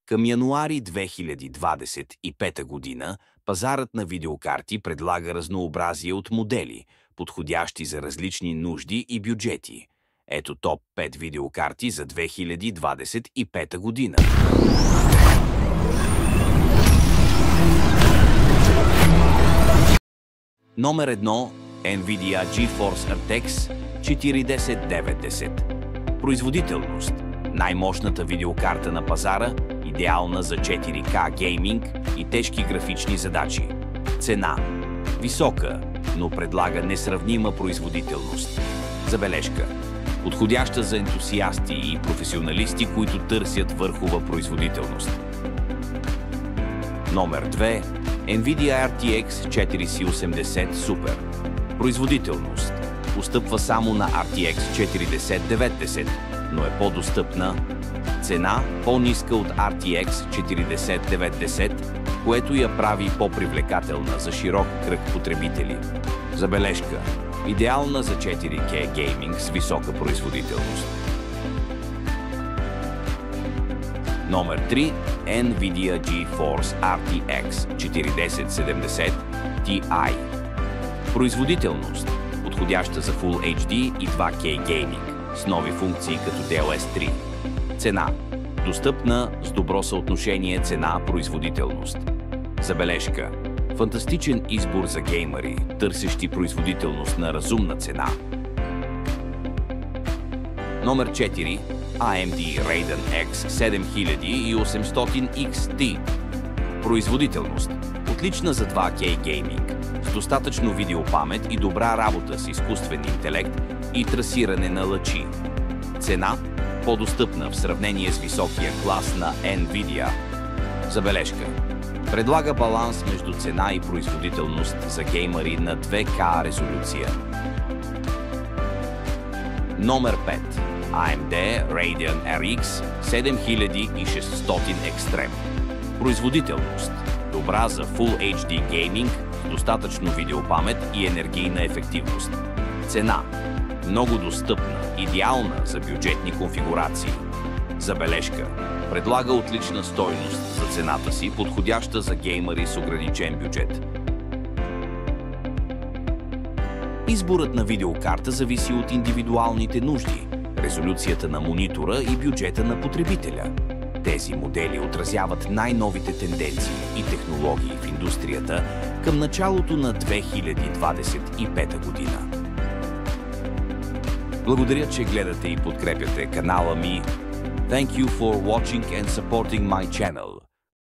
Към януари 2025 година пазарът на видеокарти предлага разнообразие от модели, подходящи за различни нужди и бюджети. Ето топ 5 видеокарти за 2025 година. Номер 1 NVIDIA GeForce RTX 4090. Производителност. Най-мощната видеокарта на пазара, идеална за 4K гейминг и тежки графични задачи. Цена. Висока, но предлага несравнима производителност. Забележка. Подходяща за ентусиасти и професионалисти, които търсят върхова производителност. Номер 2 NVIDIA RTX 4080 Super. Производителност. Устъпва само на RTX 4090, но е по-достъпна. Цена по-ниска от RTX 4090, което я прави по-привлекателна за широк кръг потребители. Забележка. Идеална за 4K гейминг с висока производителност. Номер 3 NVIDIA GeForce RTX 4070 Ti. Производителност. Подходяща за Full HD и 2K гейминг с нови функции като DLSS 3. Цена. Достъпна с добро съотношение цена-производителност. Забележка. Фантастичен избор за геймъри, търсещи производителност на разумна цена. Номер 4 AMD Radeon X 7800 XT. Производителност. Отлична за 2K гейминг, с достатъчно видеопамет и добра работа с изкуствен интелект и трасиране на лъчи. Цена – по-достъпна в сравнение с високия клас на NVIDIA. Забележка. Предлага баланс между цена и производителност за геймъри на 2K резолюция. Номер 5 AMD Radeon RX 7600 Extreme. Производителност. Добра за Full HD гейминг, достатъчно видеопамет и енергийна ефективност. Цена. Много достъпна, идеална за бюджетни конфигурации. Забележка. Предлага отлична стойност за цената си, подходяща за геймъри с ограничен бюджет. Изборът на видеокарта зависи от индивидуалните нужди, резолюцията на монитора и бюджета на потребителя. Тези модели отразяват най-новите тенденции и технологии в индустрията към началото на 2025 година. Благодаря, че гледате и подкрепяте канала ми. Thank you for watching and supporting my channel.